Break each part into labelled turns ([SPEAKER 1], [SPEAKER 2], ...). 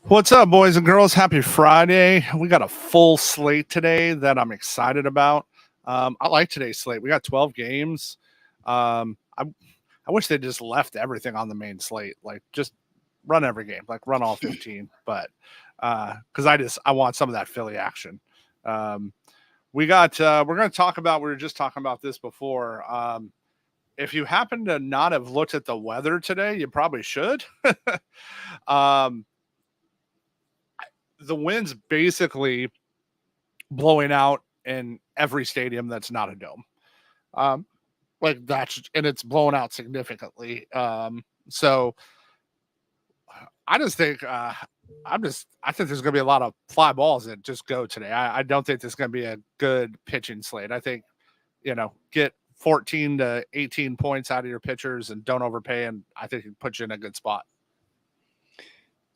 [SPEAKER 1] What's up, boys and girls? Happy Friday. We got a full slate today that I'm excited about. I like today's slate. We got 12 games. I wish they just left everything on the main slate. Like, just run every game, like run all 15. But because I want some of that Philly action. Um, we're going to talk about, we were just talking about this before. If you happen to not have looked at the weather today, you probably should. um, the wind's basically blowing out in every stadium that's not a dome. Um, like that's and it's blown out significantly. So I just think I think there's going to be a lot of fly balls that just go today. I don't think there's going to be a good pitching slate. I think get 14 to 18 points out of your pitchers and don't overpay, and I think it puts you in a good spot.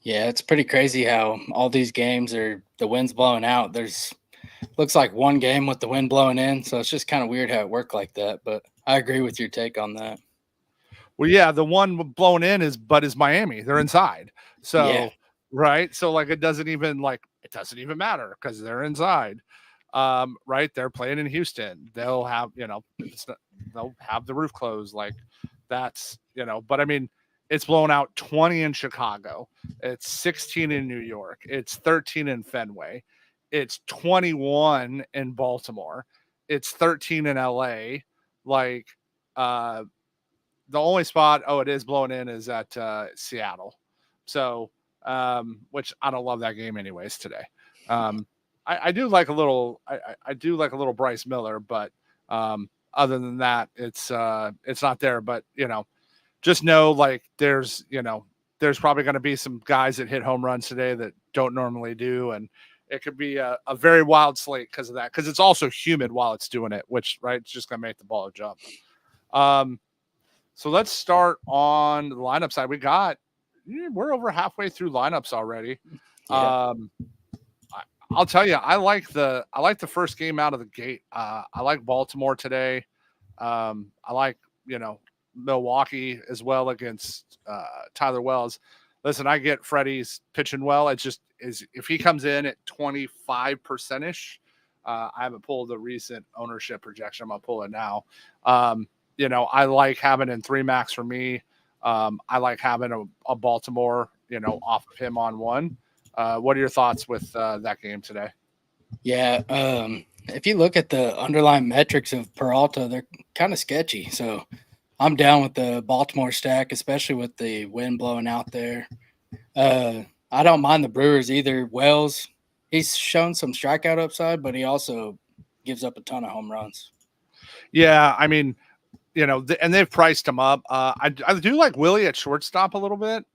[SPEAKER 2] Yeah, it's pretty crazy how all these games are the wind's blowing out. There's looks like one game with the wind blowing in, so it's just kind of weird how it worked like that. But I agree with your take on that.
[SPEAKER 1] Well, yeah, the one blown in is Miami. They're inside. So
[SPEAKER 2] Yeah.
[SPEAKER 1] right. So like it doesn't even matter because they're inside. Right. They're playing in Houston. They'll have, they'll have the roof closed. Like that's, but I mean, it's blown out 20 in Chicago. It's 16 in New York. It's 13 in Fenway. It's 21 in Baltimore. It's 13 in LA. Like, the only spot, it is blowing in, is at Seattle. So, which I don't love that game anyways today. I do like a little, I do like a little Bryce Miller, but other than that, it's not there. But just know like there's probably going to be some guys that hit home runs today that don't normally do, and it could be a very wild slate because of that. Because it's also humid while it's doing it, which it's just going to make the ball jump. So let's start on the lineup side. We're over halfway through lineups already.
[SPEAKER 2] Yeah.
[SPEAKER 1] I'll tell you, I like the first game out of the gate. I like Baltimore today. I like Milwaukee as well against Tyler Wells. Listen, I get Freddie's pitching well. It's just if he comes in at 25% ish. I haven't pulled the recent ownership projection. I'm gonna pull it now. I like having in 3 max for me. I like having a Baltimore, off of him on 1. What are your thoughts with that game today?
[SPEAKER 2] Yeah. If you look at the underlying metrics of Peralta, they're kind of sketchy. So I'm down with the Baltimore stack, especially with the wind blowing out there. I don't mind the Brewers either. Wells, he's shown some strikeout upside, but he also gives up a ton of home runs.
[SPEAKER 1] Yeah, I mean, and they've priced him up. I do like Willie at shortstop a little bit,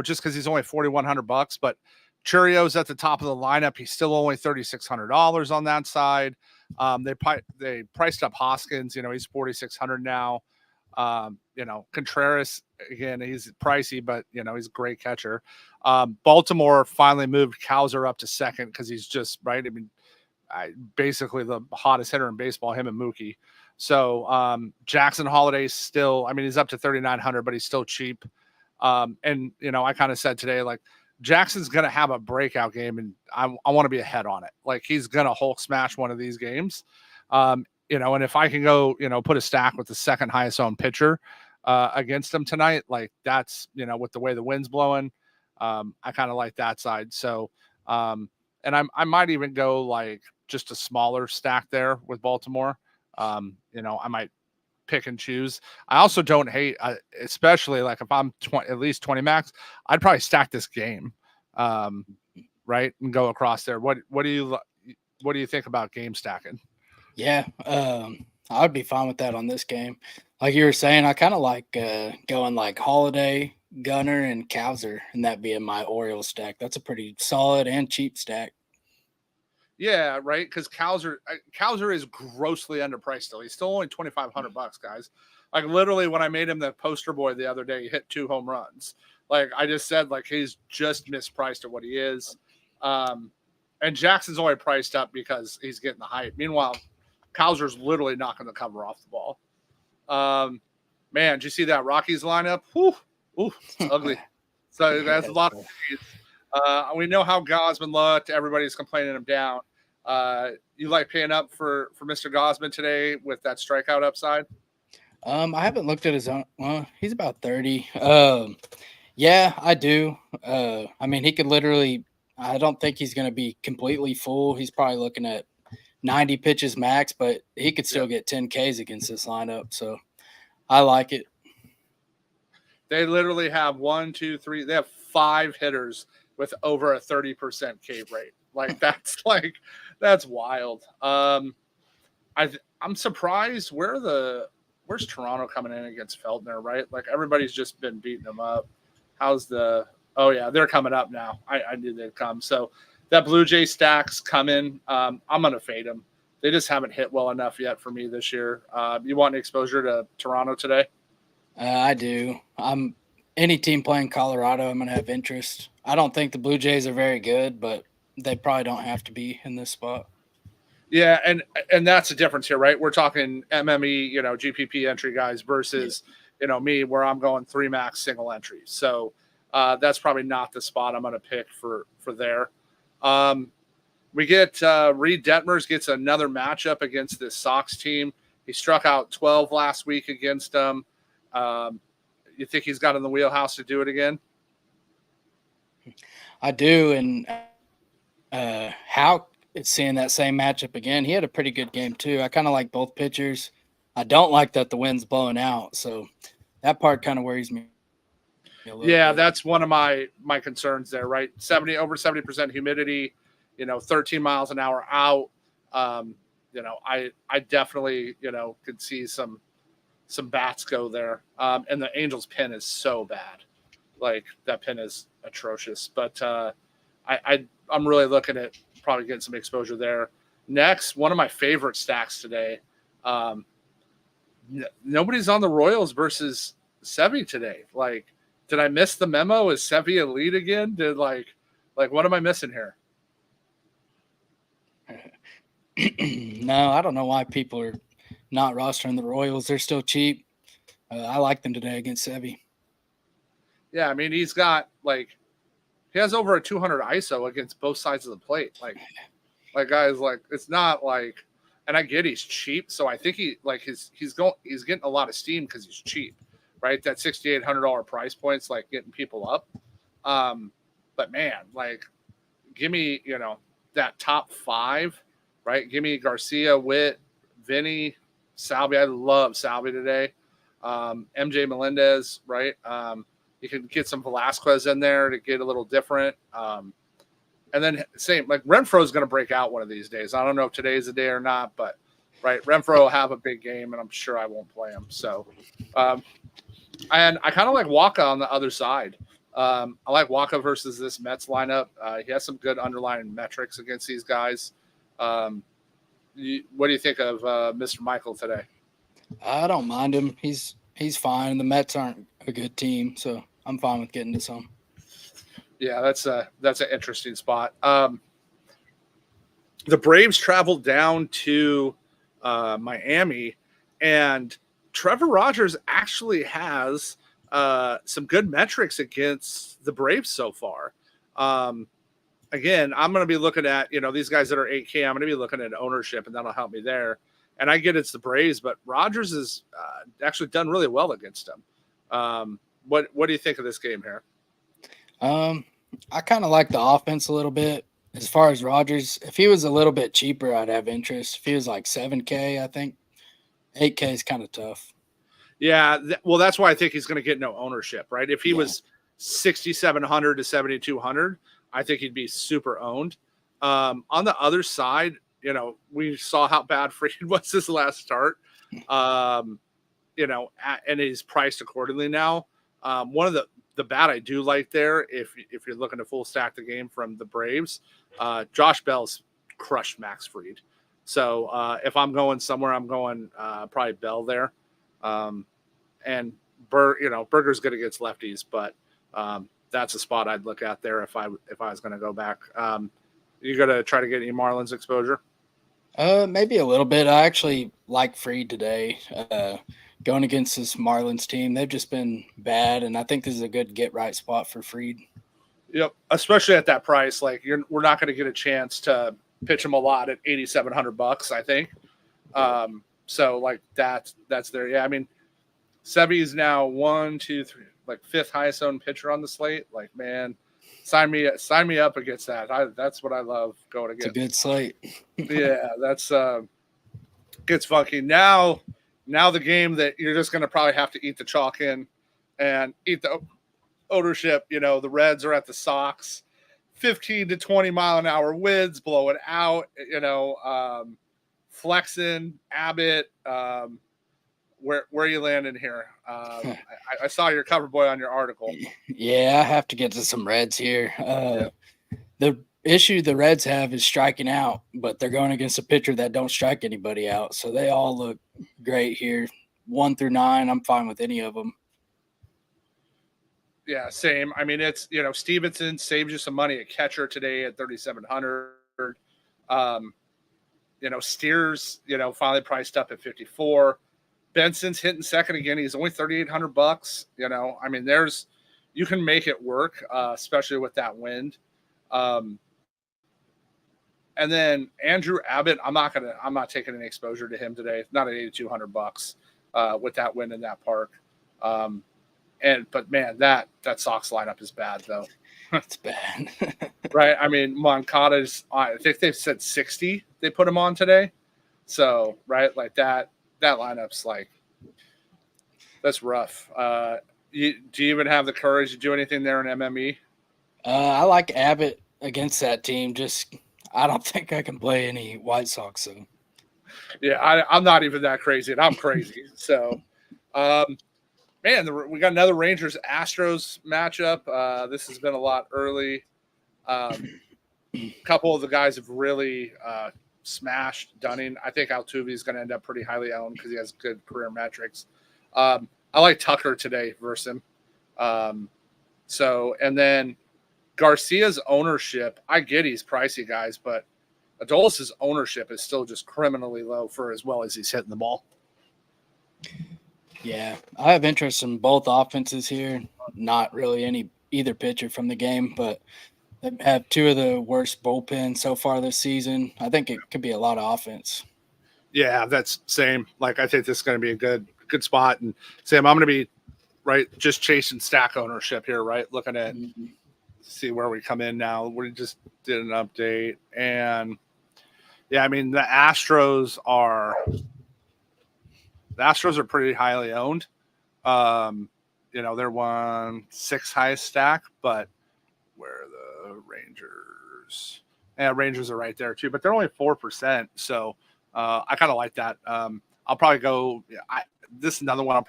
[SPEAKER 1] just because he's only $4,100. But Churio's at the top of the lineup. He's still only $3,600 on that side. They priced up Hoskins. He's $4,600 now. Contreras, again, he's pricey, but he's a great catcher. Baltimore finally moved Cowser up to second because he's just right. I mean, basically the hottest hitter in baseball, him and Mookie. So Jackson Holiday's still, he's up to 3,900, but he's still cheap. And I kind of said today, like Jackson's going to have a breakout game, and I want to be ahead on it. Like he's going to Hulk smash one of these games. And if I can go, put a stack with the second highest owned pitcher against him tonight, like that's, with the way the wind's blowing, I kind of like that side. So, and I might even go like just a smaller stack there with Baltimore. I might pick and choose. I also don't hate, especially like if I'm at least 20 max, I'd probably stack this game, right, and go across there. What do you think about game stacking?
[SPEAKER 2] Yeah, I would be fine with that on this game. Like you were saying, I kind of like going like Holiday, Gunner, and Cowser, and that being my Orioles stack. That's a pretty solid and cheap stack.
[SPEAKER 1] Yeah, right. Because Cowser is grossly underpriced still. He's still only $2,500, guys. Like literally, when I made him the poster boy the other day, he hit 2 home runs. Like I just said, like he's just mispriced at what he is. And Jackson's only priced up because he's getting the hype. Meanwhile, Cowser's literally knocking the cover off the ball. Man, did you see that Rockies lineup? Whew. Ooh, it's ugly. So that's a lot of threes. We know how Gosman looked. Everybody's complaining him down. You like paying up for Mr. Gosman today with that strikeout upside?
[SPEAKER 2] I haven't looked at his own. Well, he's about 30. Yeah, I do. I mean, he could literally. I don't think he's going to be completely full. He's probably looking at 90 pitches max, but he could still get 10 Ks against this lineup. So I like it.
[SPEAKER 1] They literally have 1, 2, 3. They have 5 hitters with over a 30% K rate. Like that's wild. I'm surprised where's Toronto coming in against Feldner, right? Like everybody's just been beating them up. Oh yeah, they're coming up now. I knew they'd come. So that Blue Jay stack's coming. I'm gonna fade them. They just haven't hit well enough yet for me this year. You want any exposure to Toronto today?
[SPEAKER 2] I do. Any team playing Colorado, I'm going to have interest. I don't think the Blue Jays are very good, but they probably don't have to be in this spot.
[SPEAKER 1] Yeah, and that's the difference here, right? We're talking MME, GPP entry guys versus, me where I'm going 3 max single entries. So that's probably not the spot I'm going to pick for there. We get Reed Detmers gets another matchup against this Sox team. He struck out 12 last week against them. You think he's got in the wheelhouse to do it again?
[SPEAKER 2] I do, and how it's seeing that same matchup again. He had a pretty good game too. I kind of like both pitchers. I don't like that the wind's blowing out, so that part kind of worries me.
[SPEAKER 1] Yeah, that's one of my concerns there, right? Over 70% humidity, 13 miles an hour out. I definitely, could see some bats go there. And the Angels pin is so bad. Like that pin is atrocious, but I'm really looking at probably getting some exposure there. Next, one of my favorite stacks today. Nobody's on the Royals versus Sevy today. Like, did I miss the memo? Is Sevy a lead again? Did like what am I missing here?
[SPEAKER 2] No, I don't know why people are not rostering the Royals. They're still cheap. I like them today against Sevy.
[SPEAKER 1] Yeah, I mean he has over a 200 ISO against both sides of the plate. Like guys, it's not like, and I get he's cheap, so I think he's getting a lot of steam because he's cheap, right? That $6,800 price point's like getting people up. But man, give me that top 5, right? Give me Garcia, Witt, Vinny, Salvi. I love Salvi today. MJ Melendez, right? You can get some Velasquez in there to get a little different. And then same, Renfroe is going to break out one of these days. I don't know if today's the day or not, but right, Renfroe will have a big game, and I'm sure I won't play him. So, and I kind of like Waka on the other side. I like Waka versus this Mets lineup. He has some good underlying metrics against these guys. What do you think of Mr. Michael today?
[SPEAKER 2] I don't mind him. He's fine. The Mets aren't a good team, so I'm fine with getting to some.
[SPEAKER 1] Yeah, that's an interesting spot. The Braves traveled down to Miami, and Trevor Rogers actually has some good metrics against the Braves so far. Again, I'm going to be looking at, these guys that are 8K, I'm going to be looking at ownership, and that'll help me there. And I get it's the Braves, but Rogers has actually done really well against them. What do you think of this game here?
[SPEAKER 2] I kind of like the offense a little bit. As far as Rogers, if he was a little bit cheaper, I'd have interest. If he was like 7K, I think 8K is kind of tough.
[SPEAKER 1] Yeah, well, that's why I think he's going to get no ownership, right? If he was 6,700 to 7,200, I think he'd be super owned. On the other side, we saw how bad Fried was his last start, and he's priced accordingly now. One of the bat I do like there, if you're looking to full stack the game from the Braves, Josh Bell's crushed Max Fried. So if I'm going somewhere, I'm going probably Bell there. And Berger's good against lefties, but that's a spot I'd look at there if I was going to go back. You got to try to get any Marlins exposure?
[SPEAKER 2] Maybe a little bit. I actually like Fried today. going against this Marlins team. They've just been bad, and I think this is a good get-right spot for Fried.
[SPEAKER 1] Yep, especially at that price. Like we're not going to get a chance to pitch him a lot at $8,700. I think. So like that's there. Yeah, I mean, Sebi is now 1, 2, 3, like 5th highest owned pitcher on the slate. Like, man, sign me up against that. That's what I love going against.
[SPEAKER 2] It's a good slate.
[SPEAKER 1] Yeah, that's gets funky. Now the game that you're just going to probably have to eat the chalk in and eat the ownership. The Reds are at the Sox, 15 to 20 mile an hour winds, blowing out. Flexen, Abbott. Where are you landing here? I saw your cover boy on your article.
[SPEAKER 2] Yeah, I have to get to some Reds here. The issue the Reds have is striking out, but they're going against a pitcher that don't strike anybody out. So they all look great here. 1 through 9, I'm fine with any of them.
[SPEAKER 1] Yeah, same. I mean, it's, Stevenson saves you some money at catcher today at 3,700. Steers, finally priced up at 54. Benson's hitting second again. He's only $3,800. I mean, you can make it work, especially with that wind. And then Andrew Abbott, I'm not taking any exposure to him today. Not at $8,200 with that wind in that park. But man, that Sox lineup is bad though.
[SPEAKER 2] It's bad.
[SPEAKER 1] Right. I mean, Moncada's, I think they've said 60 they put him on today. So, right, like that lineup's like, that's rough. Do you even have the courage to do anything there in MME?
[SPEAKER 2] I like Abbott against that team. Just, I don't think I can play any White Sox. So.
[SPEAKER 1] Yeah, I'm not even that crazy, and I'm crazy. So, man, we got another Rangers Astros matchup. This has been a lot early. A couple of the guys have really smashed Dunning. I think Altuve is going to end up pretty highly owned because he has good career metrics. I like Tucker today versus him. And then Garcia's ownership, I get he's pricey, guys, but Adolis's ownership is still just criminally low for as well as he's hitting the ball.
[SPEAKER 2] Yeah, I have interest in both offenses here. Not really either pitcher from the game, but they have two of the worst bullpens so far this season. I think it could be a lot of offense.
[SPEAKER 1] Yeah, that's same. Like, I think this is going to be a good spot. And Sam, I'm going to be just chasing stack ownership here, right? Looking at see where we come in now. We just did an update, and yeah, I mean the Astros are pretty highly owned. They're 1/6 highest stack, but where are the Rangers? Yeah, Rangers are right there too, but they're only 4%. So I kind of like that. I'll probably go. This is another one.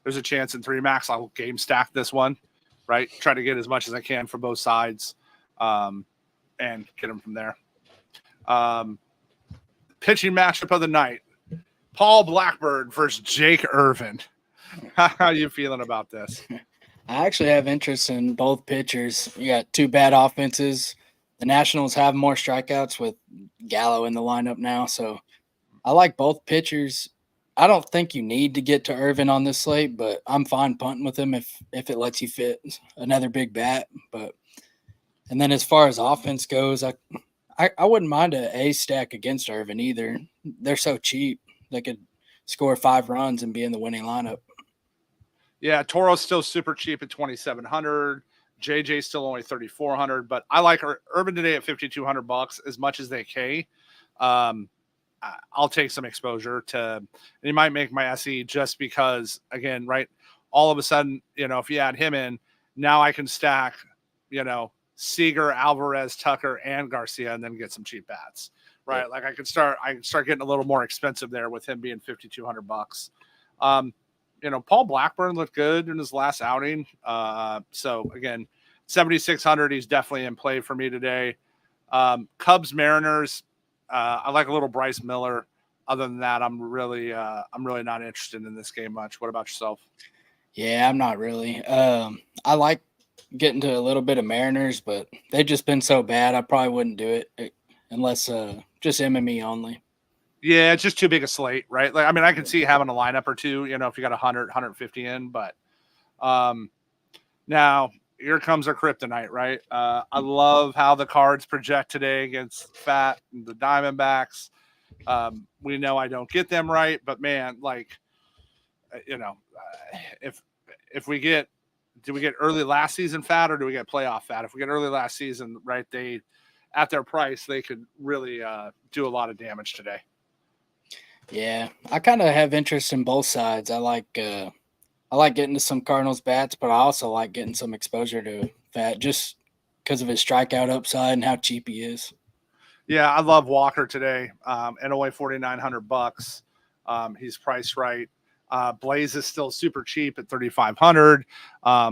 [SPEAKER 1] There's a chance in 3 max I'll game stack this one, right? Try to get as much as I can from both sides, and get them from there. Pitching matchup of the night: Paul Blackburn versus Jake Irvin. How are you feeling about this?
[SPEAKER 2] I actually have interest in both pitchers. You got two bad offenses. The Nationals have more strikeouts with Gallo in the lineup now, so I like both pitchers. I don't think you need to get to Irvin on this slate, but I'm fine punting with him if it lets you fit another big bat. And then as far as offense goes, I wouldn't mind a stack against Irvin either. They're so cheap. They could score 5 runs and be in the winning lineup.
[SPEAKER 1] Yeah, Toro's still super cheap at 2,700. JJ's still only 3,400, but I like Irvin today at $5,200 as much as they can. I'll take some exposure to. He might make my SE just because, again, right? All of a sudden, if you add him in, now I can stack, Seager, Alvarez, Tucker, and Garcia, and then get some cheap bats, right? Yeah. Like I can start getting a little more expensive there with him being $5,200. Paul Blackburn looked good in his last outing. So again, 7,600, he's definitely in play for me today. Cubs, Mariners. I like a little Bryce Miller. Other than that, I'm really not interested in this game much. What about yourself?
[SPEAKER 2] Yeah, I'm not really. I like getting to a little bit of Mariners, but they've just been so bad. I probably wouldn't do it unless just MME only.
[SPEAKER 1] Yeah, it's just too big a slate, right? Like, I mean, I can see having a lineup or two, if you got 100, 150 in, but um, now here comes our kryptonite, right? I love how the cards project today against Fat and the Diamondbacks. We know I don't get them right, but man, like, if we get, do we get early last season Fat or do we get playoff Fat? If we get early last season, right, they at their price they could really do a lot of damage today.
[SPEAKER 2] Yeah, I kind of have interest in both sides. I like getting to some Cardinals bats, but I also like getting some exposure to Fat just because of his strikeout upside and how cheap he is.
[SPEAKER 1] Yeah, I love Walker today. And only $4,900. He's priced right. Blaze is still super cheap at 3,500.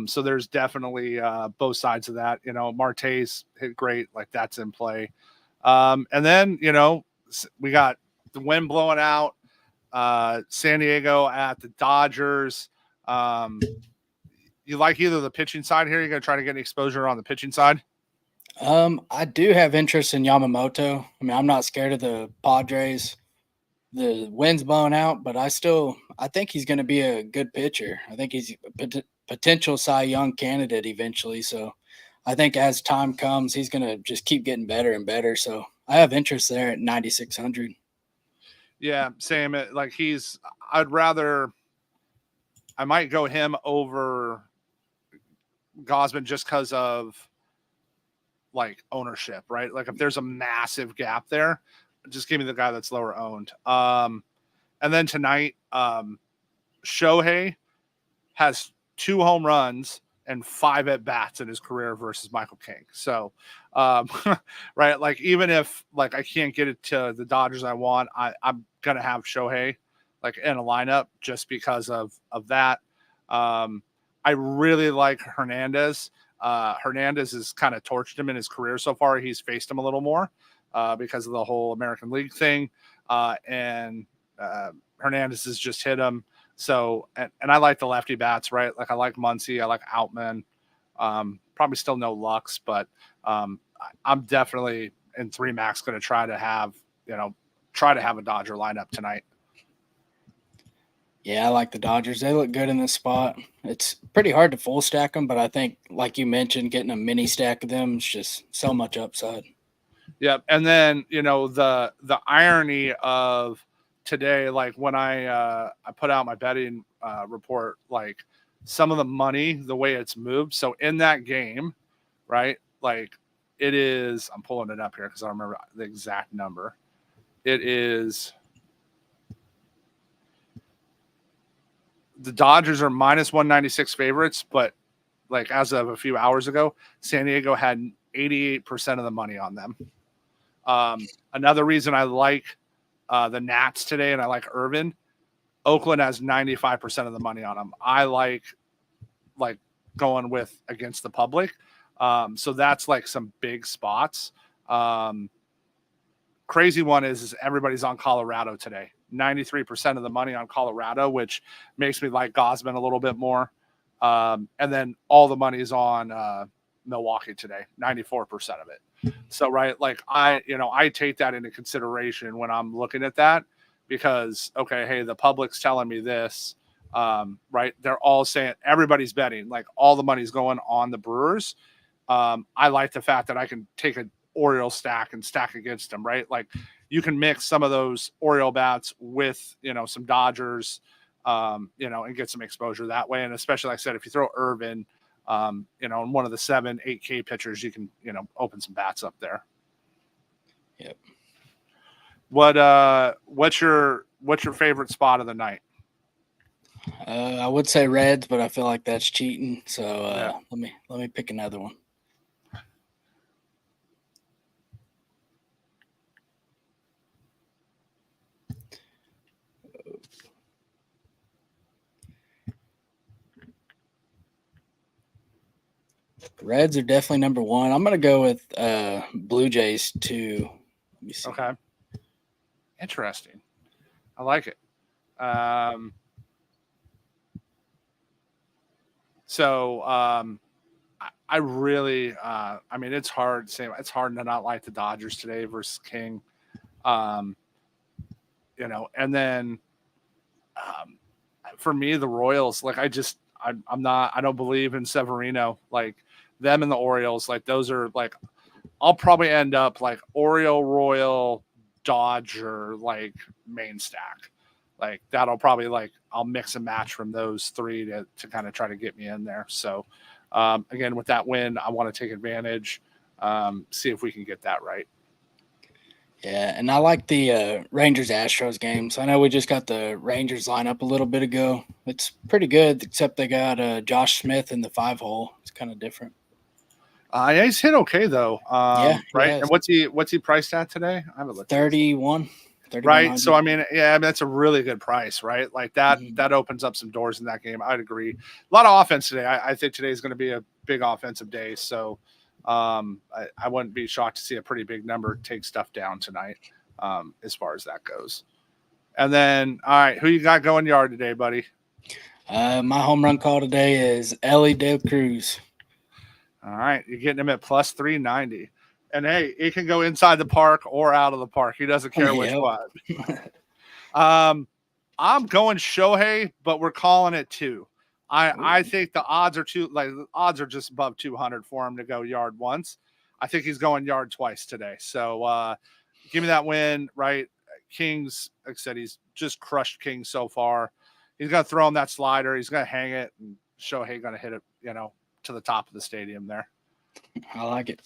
[SPEAKER 1] So there's definitely both sides of that. Marte's hit great, like that's in play. And then we got the wind blowing out. San Diego at the Dodgers. You like either the pitching side here? You're gonna try to get any exposure on the pitching side?
[SPEAKER 2] I do have interest in Yamamoto. I mean, I'm not scared of the Padres. The wind's blowing out, but I think he's going to be a good pitcher. I think he's a potential Cy Young candidate eventually. So I think as time comes, he's going to just keep getting better and better. So I have interest there at 9,600.
[SPEAKER 1] Yeah, same. Like I might go him over Gosman just because of like ownership, right? Like if there's a massive gap there, just give me the guy that's lower owned. And then tonight, Shohei has 2 home runs and 5 at bats in his career versus Michael King. So, right, like even if like I can't get it to the Dodgers I want, I'm gonna have Shohei like in a lineup just because of that. I really like Hernandez. Hernandez has kind of torched him in his career so far. He's faced him a little more because of the whole American League thing, and Hernandez has just hit him. So, and I like the lefty bats, right? Like I like Muncy, I like Outman. Probably still no Lux, but I'm definitely in 3 max going to try to have a Dodger lineup tonight.
[SPEAKER 2] Yeah, I like the Dodgers. They look good in this spot. It's pretty hard to full stack them, but I think, like you mentioned, getting a mini stack of them is just so much upside.
[SPEAKER 1] Yep. And then, the irony of today, like when I put out my betting report, like some of the money, the way it's moved. So in that game, right? Like it is, I'm pulling it up here because I don't remember the exact number. It is, the Dodgers are minus 196 favorites, but like as of a few hours ago, San Diego had 88% of the money on them. Another reason I like the Nats today and I like Irvin, Oakland has 95% of the money on them. I like going with against the public. So that's like some big spots. Crazy one is everybody's on Colorado today. 93% of the money on Colorado, which makes me like Gosman a little bit more. And then all the money is on Milwaukee today, 94% of it. So, right, like I take that into consideration when I'm looking at that because, okay, hey, the public's telling me this, right? They're all saying everybody's betting, like all the money's going on the Brewers. I like the fact that I can take an Oriole stack and stack against them, right? Like you can mix some of those Oriole bats with, some Dodgers, and get some exposure that way. And especially, like I said, if you throw Irvin, and one of the 7, 8K pitchers, you can, open some bats up there.
[SPEAKER 2] Yep.
[SPEAKER 1] What's your favorite spot of the night?
[SPEAKER 2] I would say Reds, but I feel like that's cheating. So
[SPEAKER 1] Yeah.
[SPEAKER 2] let me pick another one. Reds are definitely number 1. I'm gonna go with Blue Jays 2. Let me see.
[SPEAKER 1] Okay. Interesting. I like it. So I really, I mean, it's hard. It's hard to not like the Dodgers today versus King. and then for me, the Royals, like I don't believe in Severino, like them and the Orioles, like those are like, I'll probably end up like Oriole, Royal, Dodger, like main stack. Like that'll probably like I'll mix and match from those three to kind of try to get me in there. So again, with that win, I want to take advantage, see if we can get that right.
[SPEAKER 2] Yeah, and I like the Rangers Astros games. I know we just got the Rangers lineup a little bit ago. It's pretty good, except they got Josh Smith in the 5-hole. It's kind of different.
[SPEAKER 1] Yeah, he's hit okay though.
[SPEAKER 2] Yeah,
[SPEAKER 1] right.
[SPEAKER 2] yeah.
[SPEAKER 1] And what's he priced at today? I haven't looked.
[SPEAKER 2] 31.
[SPEAKER 1] Right. So I mean, that's a really good price, right? Like that
[SPEAKER 2] Mhm.
[SPEAKER 1] that opens up some doors in that game. I'd agree. A lot of offense today. I think today is going to be a big offensive day. So I wouldn't be shocked to see a pretty big number take stuff down tonight, as far as that goes. And then, all right, who you got going yard today, buddy?
[SPEAKER 2] My home run call today is Ellie De Cruz. All
[SPEAKER 1] right, you're getting him at plus 390. And hey, it can go inside the park or out of the park. He doesn't care which one. I'm going Shohei, but we're calling it 2. I think the odds are just above 200 for him to go yard once. I think he's going yard twice today. So give me that win, right? Kings, like I said, he's just crushed Kings so far. He's going to throw him that slider. He's going to hang it, and Shohei going to hit it, to the top of the stadium there.
[SPEAKER 2] I like it.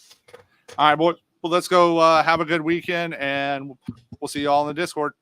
[SPEAKER 1] All right, boy. Well, let's go have a good weekend, and we'll see you all in the Discord.